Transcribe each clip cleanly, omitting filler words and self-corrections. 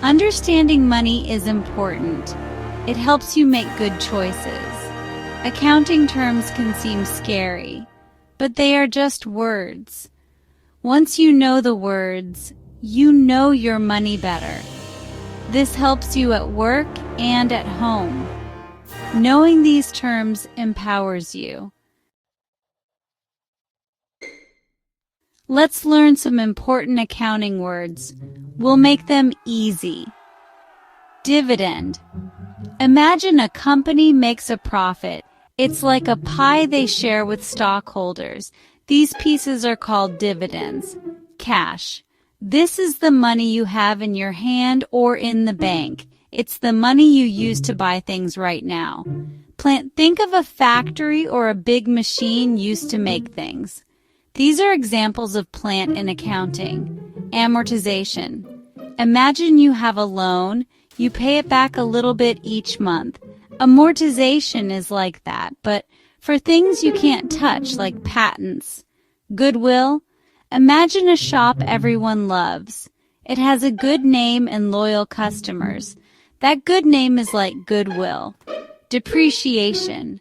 Understanding money is important. It helps you make good choices. Accounting terms can seem scary, but they are just words. Once you know the words, you know your money better. This helps you at work and at home. Knowing these terms empowers you. Let's learn some important accounting words. We'll make them easy. Dividend. Imagine a company makes a profit. It's like a pie they share with stockholders. These pieces are called dividends. Cash. This is the money you have in your hand or in the bank. It's the money you use to buy things right now. Think of a factory or a big machine used to make things. These are examples of plant in accounting. Amortization. Imagine you have a loan. You pay it back a little bit each month. Amortization is like that, but for things you can't touch, like patents. Goodwill. Imagine a shop everyone loves. It has a good name and loyal customers. That good name is like goodwill. Depreciation.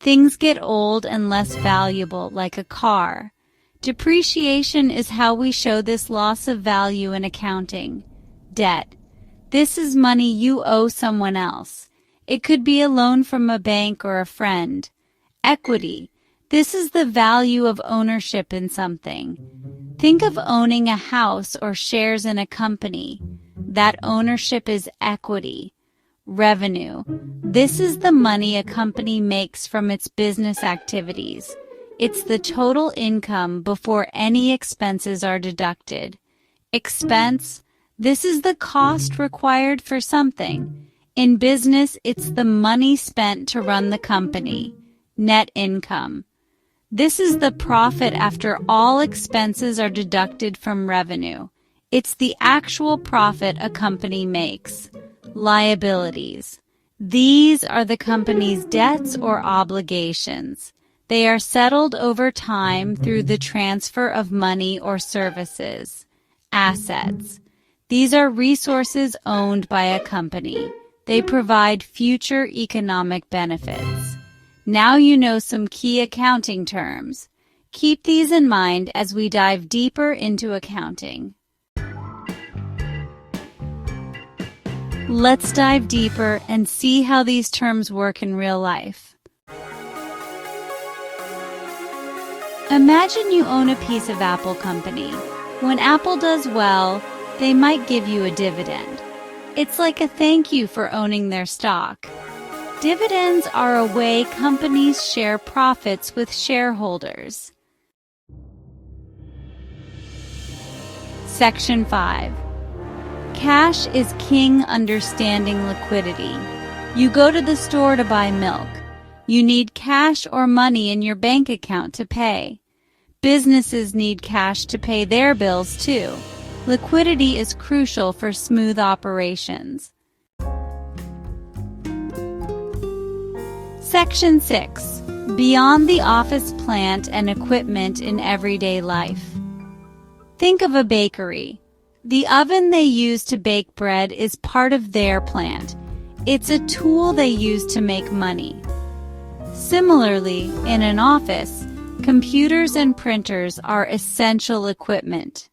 Things get old and less valuable, like a car. Depreciation is how we show this loss of value in accounting. Debt. This is money you owe someone else. It could be a loan from a bank or a friend. Equity. This is the value of ownership in something. Think of owning a house or shares in a company. That ownership is equity. Revenue. This is the money a company makes from its business activities. It's the total income before any expenses are deducted. Expense. This is the cost required for something. In business, it's the money spent to run the company. Net income. This is the profit after all expenses are deducted from revenue. It's the actual profit a company makes. Liabilities. These are the company's debts or obligations. They are settled over time through the transfer of money or services. Assets. These are resources owned by a company. They provide future economic benefits. Now you know some key accounting terms. Keep these in mind as we dive deeper into accounting. Let's dive deeper and see how these terms work in real life. Imagine you own a piece of Apple company. When Apple does well, they might give you a dividend. It's like a thank you for owning their stock. Dividends are a way companies share profits with shareholders. Section 5. Cash is king. Understanding liquidity. You go to the store to buy milk. You need cash or money in your bank account to pay. Businesses need cash to pay their bills too. Liquidity is crucial for smooth operations. Section 6. Beyond the office plant and equipment in everyday life. Think of a bakery. The oven they use to bake bread is part of their plant. It's a tool they use to make money. Similarly, in an office, computers and printers are essential equipment.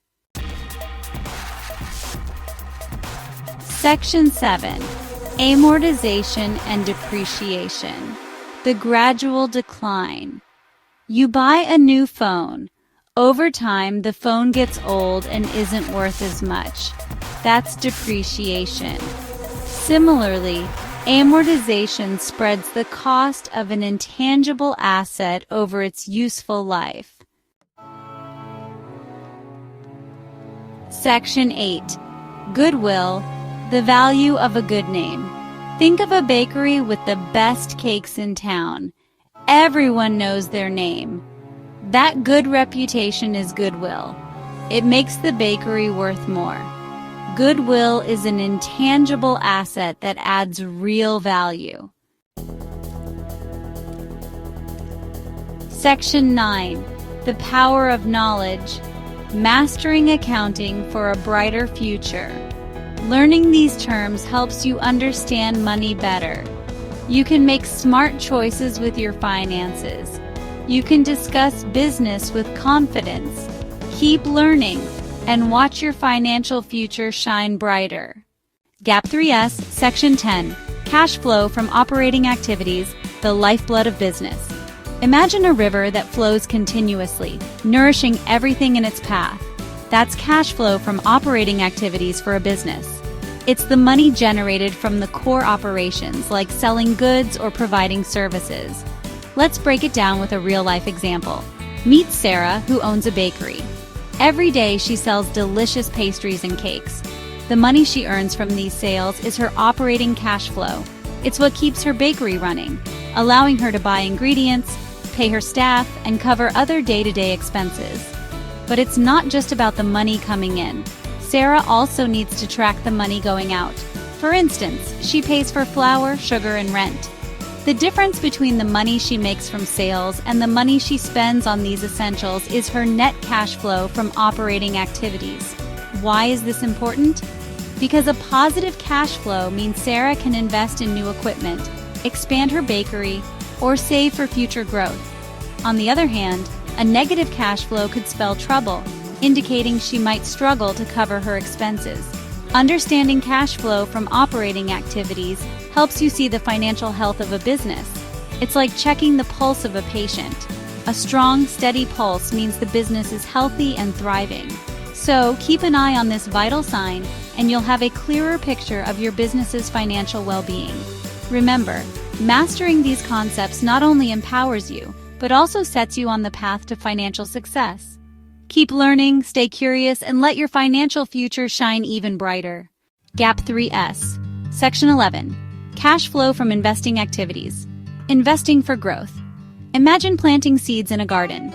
Section 7. Amortization and depreciation. The gradual decline. You buy a new phone. Over time, the phone gets old and isn't worth as much. That's depreciation. Similarly, amortization spreads the cost of an intangible asset over its useful life. Section 8. Goodwill. The value of a good name. Think of a bakery with the best cakes in town. Everyone knows their name. That good reputation is goodwill. It makes the bakery worth more. Goodwill is an intangible asset that adds real value. Section 9. The power of knowledge. Mastering accounting for a brighter future. Learning these terms helps you understand money better. You can make smart choices with your finances. You can discuss business with confidence. Keep learning and watch your financial future shine brighter. Gap 3S, Section 10, Cash Flow from Operating Activities, the Lifeblood of Business. Imagine a river that flows continuously, nourishing everything in its path. That's cash flow from operating activities for a business. It's the money generated from the core operations like selling goods or providing services. Let's break it down with a real-life example. Meet Sarah, who owns a bakery. Every day she sells delicious pastries and cakes. The money she earns from these sales is her operating cash flow. It's what keeps her bakery running, allowing her to buy ingredients, pay her staff, and cover other day-to-day expenses. But it's not just about the money coming in. Sarah also needs to track the money going out. For instance, she pays for flour, sugar, and rent. The difference between the money she makes from sales and the money she spends on these essentials is her net cash flow from operating activities. Why is this important? Because a positive cash flow means Sarah can invest in new equipment, expand her bakery, or save for future growth. On the other hand, a negative cash flow could spell trouble, indicating she might struggle to cover her expenses. Understanding cash flow from operating activities helps you see the financial health of a business. It's like checking the pulse of a patient. A strong, steady pulse means the business is healthy and thriving. So, keep an eye on this vital sign, and you'll have a clearer picture of your business's financial well-being. Remember, mastering these concepts not only empowers you, but also sets you on the path to financial success. Keep learning, stay curious, and let your financial future shine even brighter. Gap 3S, Section 11, Cash Flow from Investing Activities. Investing for growth. Imagine planting seeds in a garden.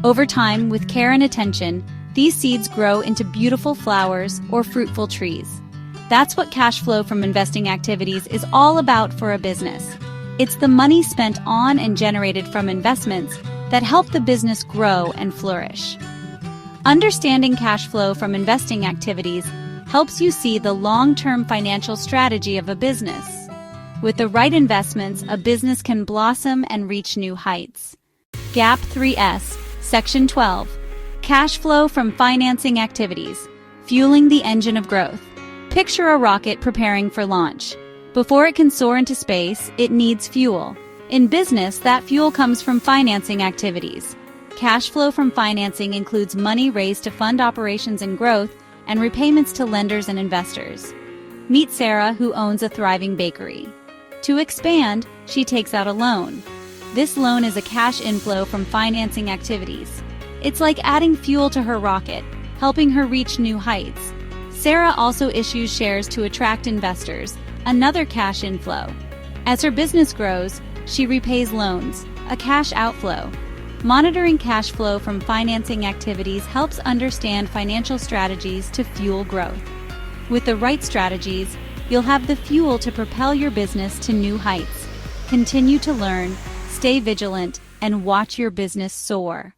Over time, with care and attention, these seeds grow into beautiful flowers or fruitful trees. That's what cash flow from investing activities is all about for a business. It's the money spent on and generated from investments that help the business grow and flourish. Understanding cash flow from investing activities helps you see the long-term financial strategy of a business. With the right investments, a business can blossom and reach new heights. Gap 3S, Section 12, Cash Flow from Financing Activities, Fueling the Engine of Growth. Picture a rocket preparing for launch. Before it can soar into space, it needs fuel. In business, that fuel comes from financing activities. Cash flow from financing includes money raised to fund operations and growth, and repayments to lenders and investors. Meet Sarah, who owns a thriving bakery. To expand, she takes out a loan. This loan is a cash inflow from financing activities. It's like adding fuel to her rocket, helping her reach new heights. Sarah also issues shares to attract investors, another cash inflow. As her business grows, she repays loans, a cash outflow. Monitoring cash flow from financing activities helps understand financial strategies to fuel growth. With the right strategies, you'll have the fuel to propel your business to new heights. Continue to learn, stay vigilant, and watch your business soar.